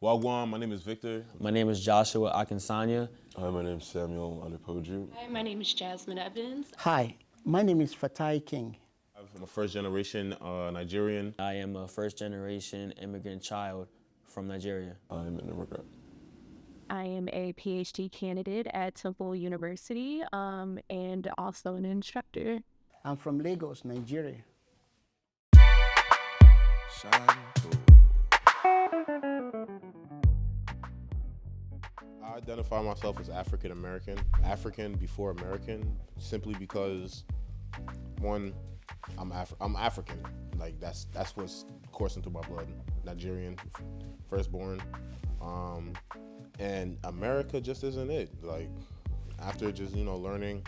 Wagwan, my name is Victor. My name is Joshua Akinsanya. Hi, my name is Samuel Adepoju. Hi, my name is Jazmin Evans. Hi, my name is Fatai King. I'm a first generation Nigerian. I am a first generation immigrant child from Nigeria. I'm an immigrant. I am a Ph.D. candidate at Temple University and also an instructor. I'm from Lagos, Nigeria. I identify myself as African American, African before American, simply because, one, I'm African. Like that's what's coursing through my blood. Nigerian, firstborn, and America just isn't it. Like after just learning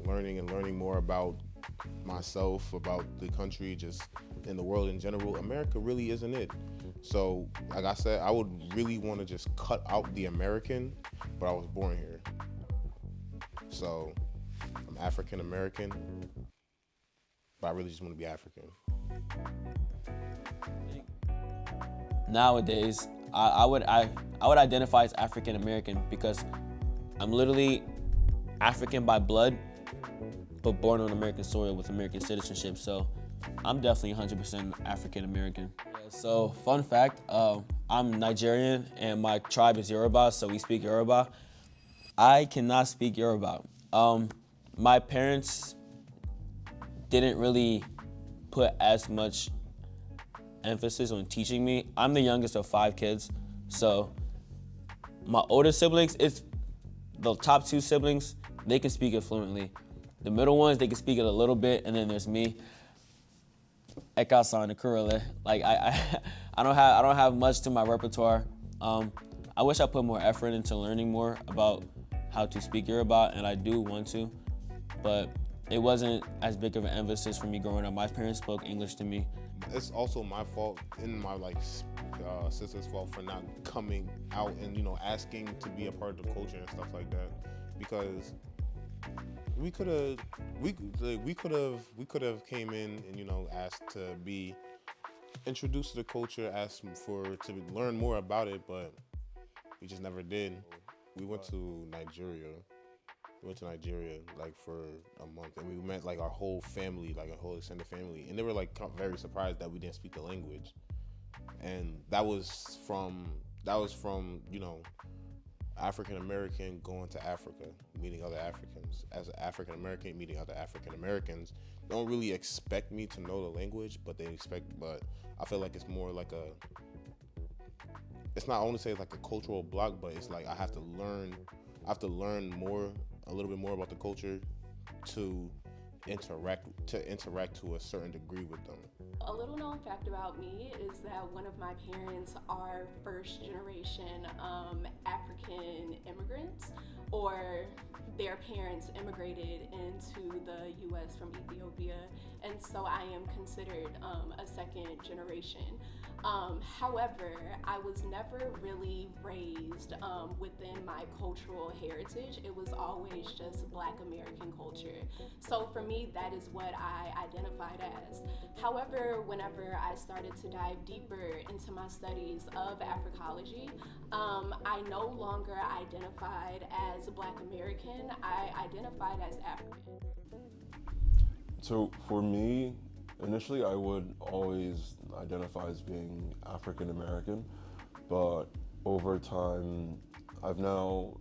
more about myself, about the country, just in the world in general, America really isn't it. So, like I said, I would really want to just cut out the American, but I was born here. So, I'm African American, but I really just want to be African. Nowadays, I would identify as African American because I'm literally African by blood, but born on American soil with American citizenship. So I'm definitely 100% African American. So fun fact, I'm Nigerian and my tribe is Yoruba, so we speak Yoruba. I cannot speak Yoruba. My parents didn't really put as much emphasis on teaching me. I'm the youngest of 5 kids, so my older siblings, it's the top 2 siblings, they can speak it fluently. The middle ones, they can speak it a little bit, and then there's me. Ekasan Kurele. Like I don't have much to my repertoire. I wish I put more effort into learning more about how to speak Yoruba, and I do want to, but it wasn't as big of an emphasis for me growing up. My parents spoke English to me. It's also my fault and my sister's fault for not coming out and asking to be a part of the culture and stuff like that, because we could have came in and asked to be introduced to the culture, asked to learn more about it, but we just never did. We went to Nigeria. Like for a month, and we met like our whole family, like a whole extended family, and they were like very surprised that we didn't speak the language. And that was from African American going to Africa, meeting other Africans. As an African American meeting other African Americans, they don't really expect me to know the language, but I feel like it's more like it's not, I want to say it's like a cultural block, but it's like I have to learn a little bit more about the culture to interact to a certain degree with them. A little known fact about me is that one of my parents are first generation African immigrants, or their parents immigrated into the U.S. from Ethiopia, and so I am considered a second generation. However, I was never really raised within my cultural heritage. It was always just Black American culture. So for me, that is what I identified as. However, whenever I started to dive deeper into my studies of Africology, I no longer identified as Black American. I identified as African. So for me, initially I would always identify as being African American, but over time I've now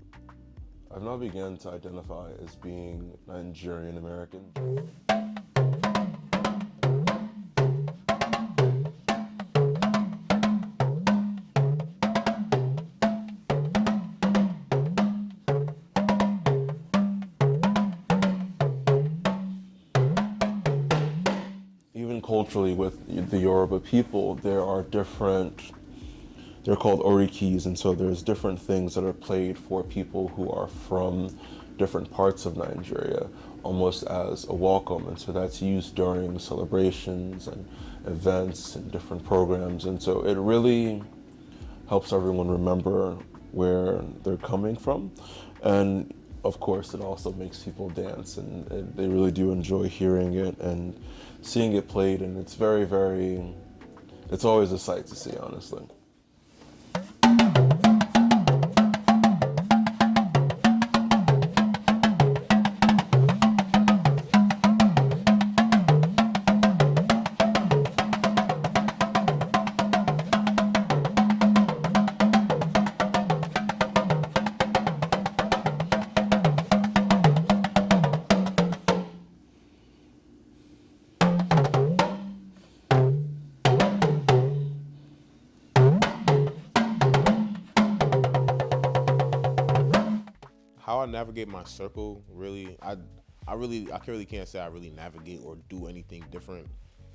began to identify as being Nigerian American. Culturally, with the Yoruba people, there are they're called orikis, and so there's different things that are played for people who are from different parts of Nigeria, almost as a welcome, and so that's used during celebrations and events and different programs, and so it really helps everyone remember where they're coming from, and of course it also makes people dance, and they really do enjoy hearing it and seeing it played, and it's very, very, it's always a sight to see, honestly. how I navigate my circle, really, I really can't say I really navigate or do anything different.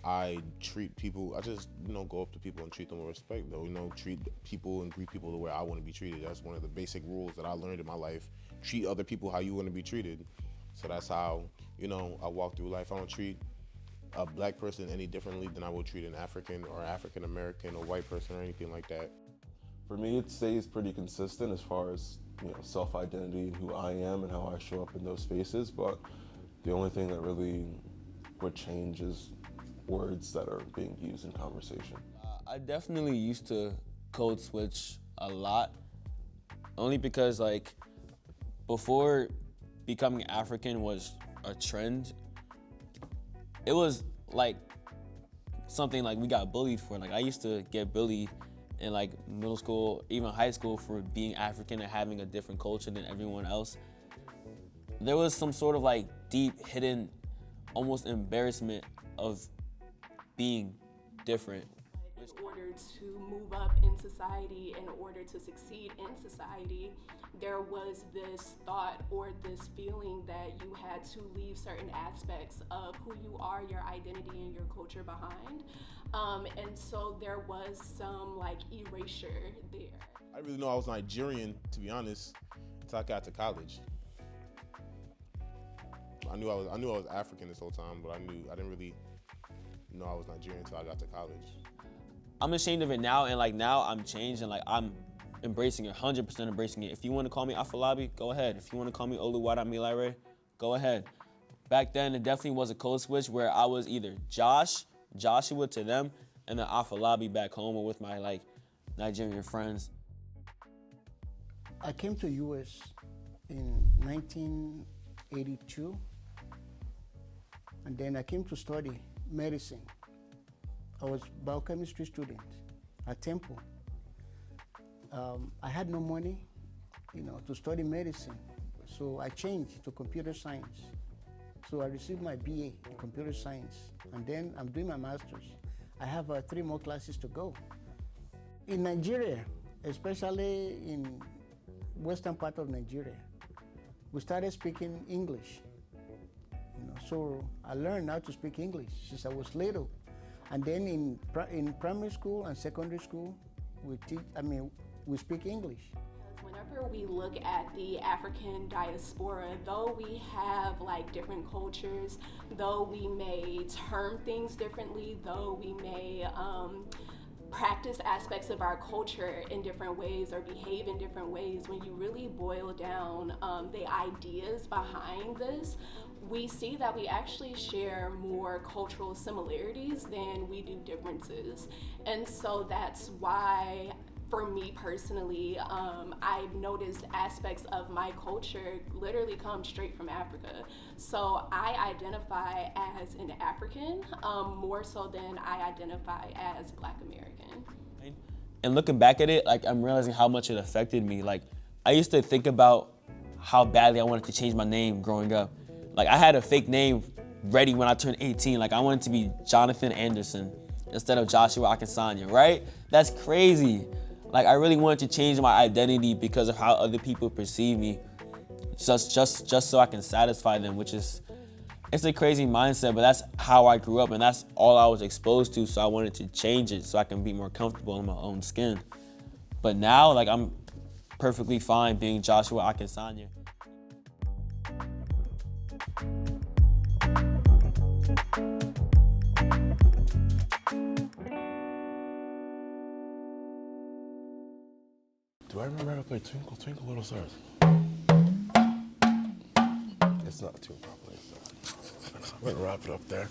I treat people, I just, go up to people and treat them with respect, though. Treat people and greet people the way I want to be treated. That's one of the basic rules that I learned in my life. Treat other people how you want to be treated. So that's how, I walk through life. I don't treat a black person any differently than I would treat an African or African American or white person or anything like that. For me, it stays pretty consistent as far as self-identity and who I am and how I show up in those spaces. But the only thing that really would change is words that are being used in conversation. I definitely used to code switch a lot, only because before becoming African was a trend, it was something we got bullied for. I used to get bullied in middle school, even high school, for being African and having a different culture than everyone else. There was some sort of deep hidden, almost embarrassment of being different. In order to move up in society, in order to succeed in society, there was this thought or this feeling that you had to leave certain aspects of who you are, your identity, and your culture behind. And so there was some erasure there. I didn't really know I was Nigerian, to be honest, until I got to college. I knew I was African this whole time, but I didn't really know I was Nigerian until I got to college. I'm ashamed of it now, and now I'm changed, and I'm embracing it, 100% embracing it. If you want to call me Afolabi, go ahead. If you want to call me Oluwada Milaire, go ahead. Back then, it definitely was a code switch where I was either Joshua to them, and then Afolabi back home or with my Nigerian friends. I came to US in 1982, and then I came to study medicine. I was a biochemistry student at Temple. I had no money, to study medicine, so I changed to computer science. So I received my BA in computer science, and then I'm doing my master's. I have 3 more classes to go. In Nigeria, especially in western part of Nigeria, we started speaking English. So I learned how to speak English since I was little. And then in primary school and secondary school, we speak English. Whenever we look at the African diaspora, though we have different cultures, though we may term things differently, though we may practice aspects of our culture in different ways or behave in different ways, when you really boil down the ideas behind this, we see that we actually share more cultural similarities than we do differences. And so that's why, for me personally, I've noticed aspects of my culture literally come straight from Africa. So I identify as an African more so than I identify as Black American. And looking back at it, I'm realizing how much it affected me. I used to think about how badly I wanted to change my name growing up. I had a fake name ready when I turned 18. I wanted to be Jonathan Anderson instead of Joshua Akinsanya, right? That's crazy. I really wanted to change my identity because of how other people perceive me, just so I can satisfy them, it's a crazy mindset, but that's how I grew up, and that's all I was exposed to, so I wanted to change it so I can be more comfortable in my own skin. But now, I'm perfectly fine being Joshua Akinsanya. Do I remember how to play Twinkle, Twinkle, Little Stars? It's not too properly, so I'm gonna wrap it up there.